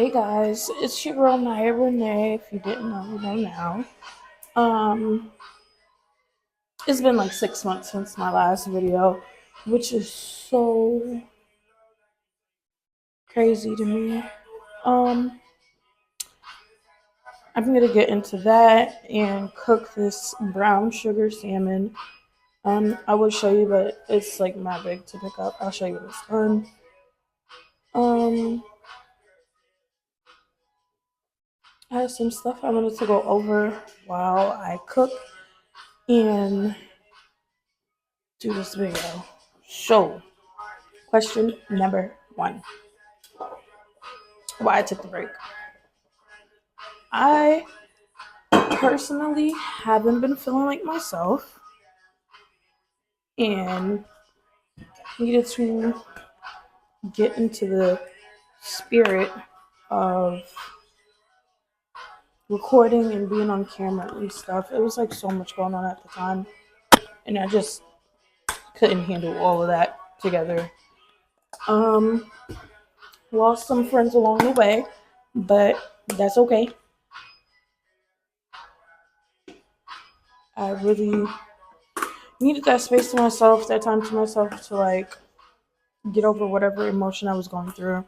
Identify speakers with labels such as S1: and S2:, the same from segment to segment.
S1: Hey guys, it's your girl Naya Renee. If you didn't know, you know now. Um, it's been like 6 months since my last video, which is so crazy to me. Um, I'm gonna get into that and cook this brown sugar salmon. I will show you, but it's like my big to pick up. I'll show you when it's done. Um, I have some stuff I wanted to go over while I cook and do this video. So, question number one, why I took the break. I personally haven't been feeling like myself and needed to get into the spirit of recording and being on camera and stuff. It was like so much going on at the time, and I just couldn't handle all of that together. Um, Lost some friends along the way, but that's okay. I really needed that space to myself, that time to myself to like get over whatever emotion I was going through,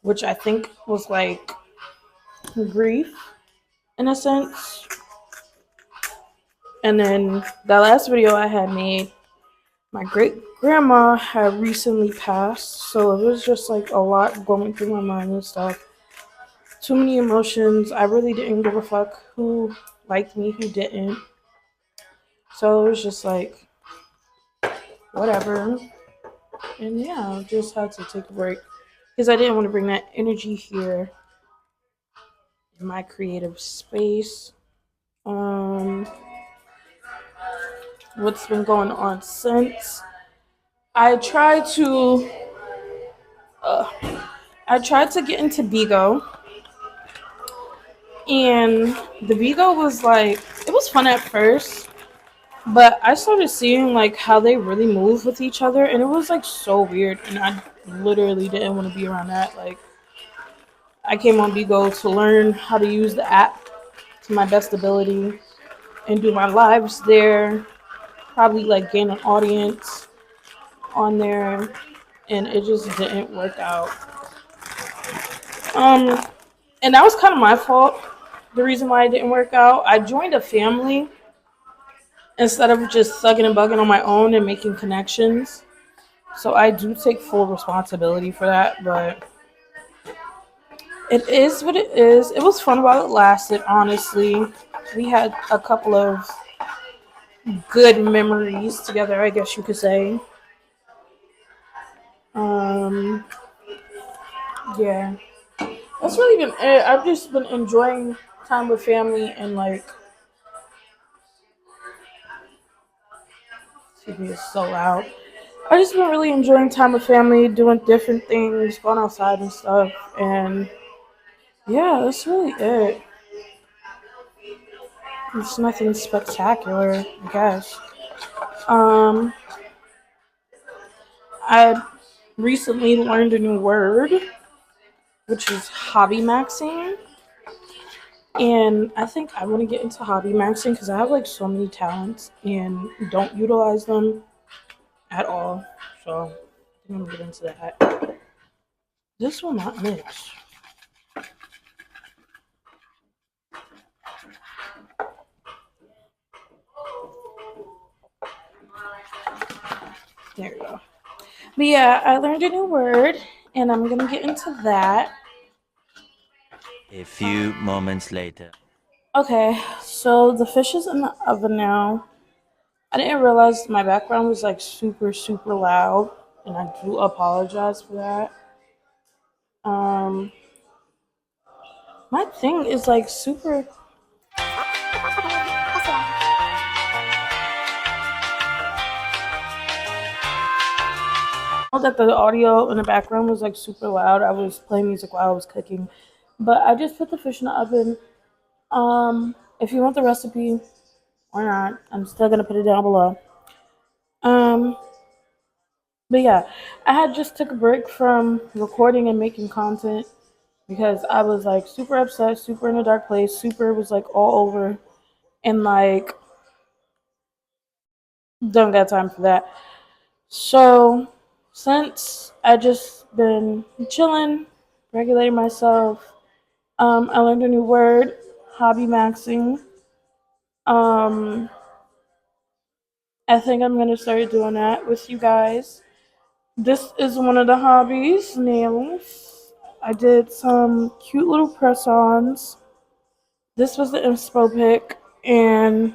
S1: which I think was like grief in a sense. And then the last video I had made, my great grandma had recently passed, so it was just like a lot going through my mind and stuff. Too many emotions. I really didn't give a fuck who liked me, who didn't. So it was just like whatever. And yeah, I just had to take a break because I didn't want to bring that energy here in my creative space. Um, what's been going on since? I tried to, uh, I tried to get into Bigo, and the Bigo was like, it was fun at first, but I started seeing like how they really move with each other, and it was like so weird, and I literally didn't want to be around that. Like, I came on Bigo to learn how to use the app to my best ability and do my lives there, probably like gain an audience on there, and it just didn't work out. Um, and that was kind of my fault. The reason why it didn't work out, I joined a family instead of just thugging and bugging on my own and making connections. So I do take full responsibility for that, but it is what it is. It was fun while it lasted, honestly. We had a couple of good memories together, I guess you could say. Um, yeah. That's really been it. I've just been enjoying time with family and like TV is so loud. I just been really enjoying time with family, doing different things, going outside and stuff, and yeah, that's really it. It's nothing spectacular, I guess. Um, I recently learned a new word, which is hobby maxing, and I think I want to get into hobby maxing because I have like so many talents and don't utilize them at all. So I think I'm gonna get into that. This will not mix. There we go. But yeah, I learned a new word, and I'm gonna get into that.
S2: A few moments later.
S1: Okay, so the fish is in the oven now. I didn't realize my background was like super, super loud, and I do apologize for that. Um, my thing is like super. I know that the audio in the background was like super loud. I was playing music while I was cooking, but I just put the fish in the oven. If you want the recipe or not, I'm still gonna put it down below. Um, but yeah, I had just took a break from recording and making content because I was like super upset, super in a dark place, super was like all over, and like don't got time for that. So since I just been chilling, regulating myself, I learned a new word, hobby maxing. Um, I think I'm gonna start doing that with you guys. This is one of the hobbies, nails. I did some cute little press-ons. This was the inspo pic, and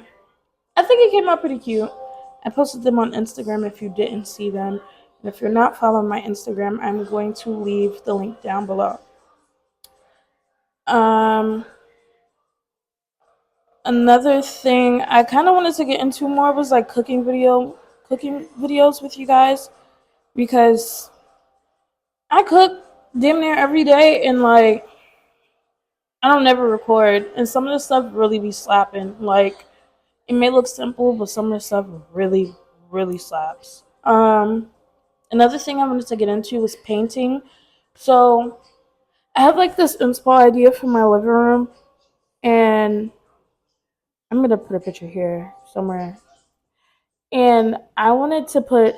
S1: I think it came out pretty cute. I posted them on Instagram if you didn't see them. And if you're not following my Instagram, I'm going to leave the link down below. Um, Another thing I kind of wanted to get into more was like cooking videos with you guys because I cook damn near every day and like I don't never record and some of the stuff really be slapping. Like it may look simple, but some of the stuff really really slaps. Another thing I wanted to get into was painting. So I have like this inspo idea for my living room, and I'm gonna put a picture here somewhere. And I wanted to put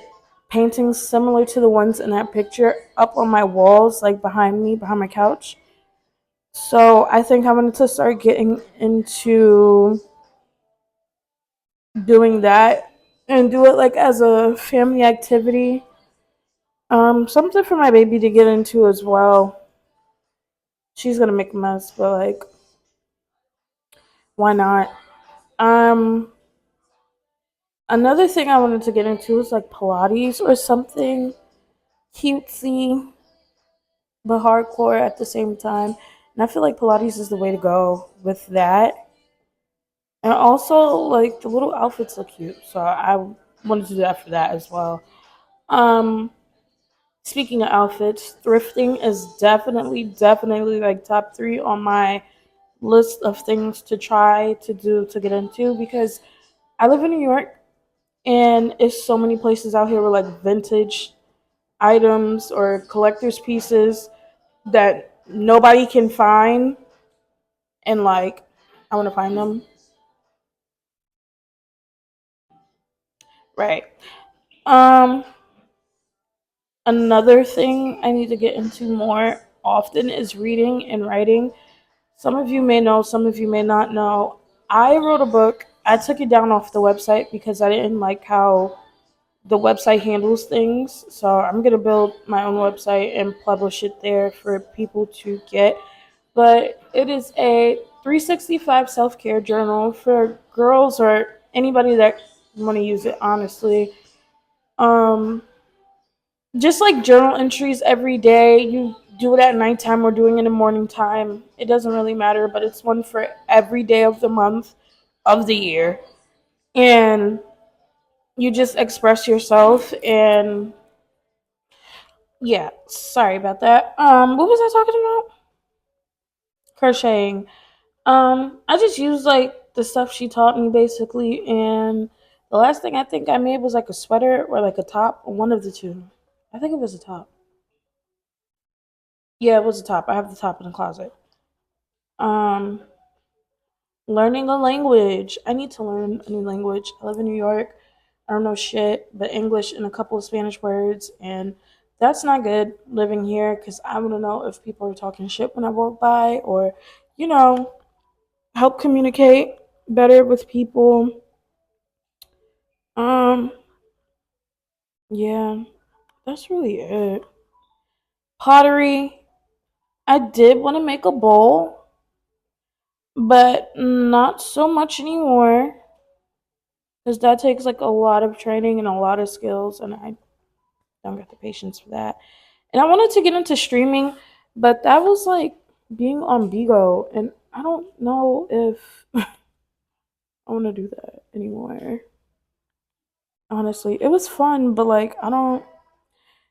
S1: paintings similar to the ones in that picture up on my walls, like behind me, behind my couch. So I think I wanted to start getting into doing that and do it like as a family activity. Something for my baby to get into as well. She's gonna make a mess, but like, why not? Um, Another thing I wanted to get into is like Pilates or something cutesy but hardcore at the same time. And I feel like Pilates is the way to go with that. And also, like the little outfits look cute, so I wanted to do that for that as well. Um, Speaking of outfits, thrifting is definitely like top three on my list of things to try to do to get into because I live in New York and it's so many places out here with like vintage items or collector's pieces that nobody can find and like I want to find them. Right. Um Another thing I need to get into more often is reading and writing. Some of you may know, some of you may not know. I wrote a book. I took it down off the website because I didn't like how the website handles things. So I'm gonna build my own website and publish it there for people to get. But it is a 365 self care journal for girls or anybody that want to use it. Honestly, um, just like journal entries every day. You do it at nighttime or doing it in the morning time. It doesn't really matter, but it's one for every day of the month of the year, and you just express yourself and yeah, sorry about that. What was I talking about? Crocheting. I just used like the stuff she taught me basically, and the last thing I think I made was like a sweater or like a top, one of the two. I think it was a top. Yeah, it was a top. I have the top in the closet. Um, Learning a language. I need to learn a new language. I live in New York. I don't know shit but English and a couple of Spanish words, and that's not good living here because I want to know if people are talking shit when I walk by or, you know, help communicate better with people. Um, yeah, that's really it. Pottery. I did want to make a bowl, but not so much anymore because that takes like a lot of training and a lot of skills, and I don't got the patience for that. And I wanted to get into streaming, but that was like being on Bigo, and I don't know if I want to do that anymore. Honestly, it was fun, but like I don't.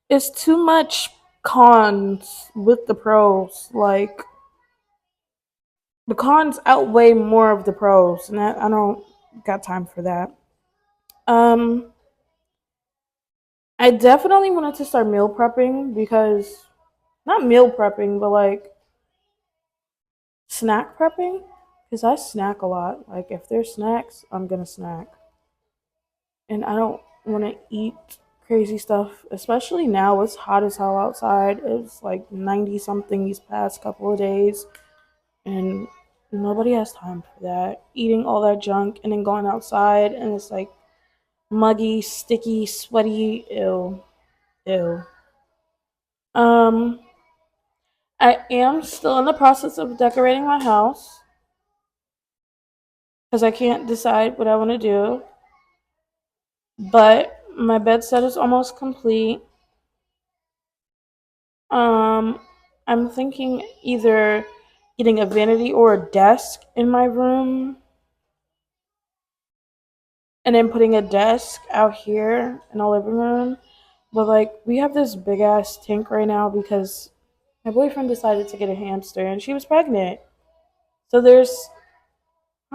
S1: It's too much cons with the pros. Like the cons outweigh more of the pros, and I don't got time for that. Um, I definitely wanted to start meal prepping because not meal prepping, but like snack prepping because I snack a lot. Like if there's snacks, I'm gonna snack, and I don't want to eat crazy stuff, especially now. It's hot as hell outside. It's like 90 something these past couple of days, and nobody has time for that. Eating all that junk and then going outside, and it's like muggy, sticky, sweaty. Ew, ew. Um, I am still in the process of decorating my house because I can't decide what I want to do. But my bed set is almost complete. Um, I'm thinking either getting a vanity or a desk in my room and then putting a desk out here in the living room. But like we have this big ass tank right now because my boyfriend decided to get a hamster and she was pregnant. So there's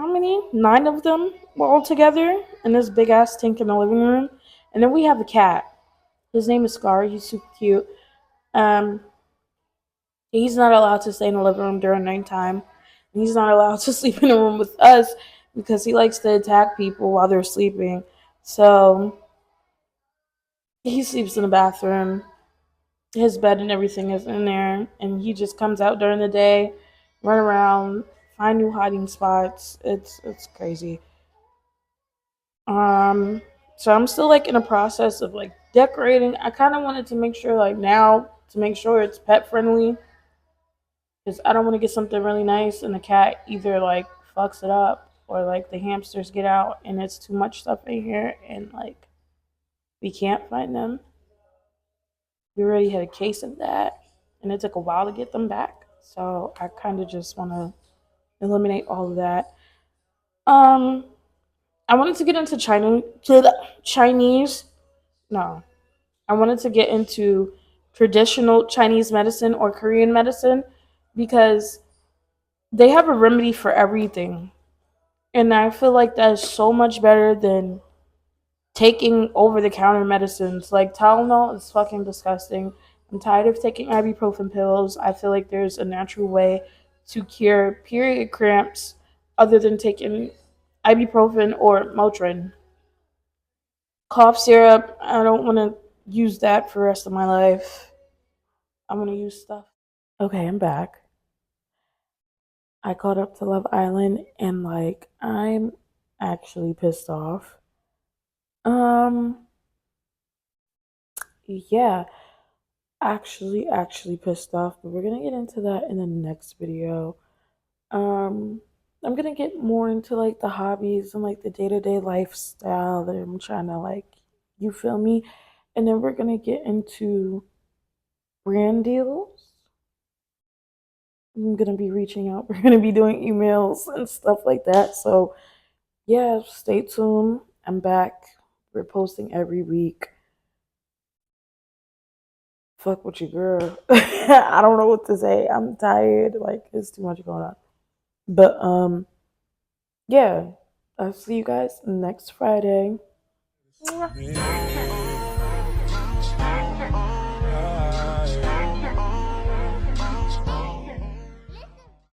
S1: how many? 9 of them all together in this big ass tank in the living room. And then we have a cat. His name is Scar. He's super cute. Um, he's not allowed to stay in the living room during nighttime. He's not allowed to sleep in a room with us because he likes to attack people while they're sleeping. So he sleeps in the bathroom. His bed and everything is in there, and he just comes out during the day, run around, find new hiding spots. It's crazy. Um, so I'm still like in a process of like decorating. I kind of wanted to make sure like now to make sure it's pet friendly because I don't want to get something really nice and the cat either like fucks it up or like the hamsters get out and it's too much stuff in here and like we can't find them. We already had a case of that and it took a while to get them back. So I kind of just want to eliminate all of that. Um, I wanted to get into Chinese. No, I wanted to get into traditional Chinese medicine or Korean medicine because they have a remedy for everything. And I feel like that is so much better than taking over the counter medicines. Like Tylenol is fucking disgusting. I'm tired of taking ibuprofen pills. I feel like there's a natural way to cure period cramps other than taking ibuprofen or Motrin. Cough syrup, I don't want to use that for the rest of my life. I want to use stuff. Okay, I'm back. I caught up to Love Island and like I'm actually pissed off. Um yeah, actually pissed off, but we're gonna get into that in the next video. Um, I'm gonna get more into like the hobbies and like the day-to-day lifestyle that I'm trying to like, you feel me? And then we're gonna get into brand deals. I'm gonna be reaching out. We're gonna be doing emails and stuff like that. So yeah, stay tuned. I'm back. We're posting every week. Fuck with your girl. I don't know what to say. I'm tired. Like it's too much going on. But yeah. I'll see you guys next Friday.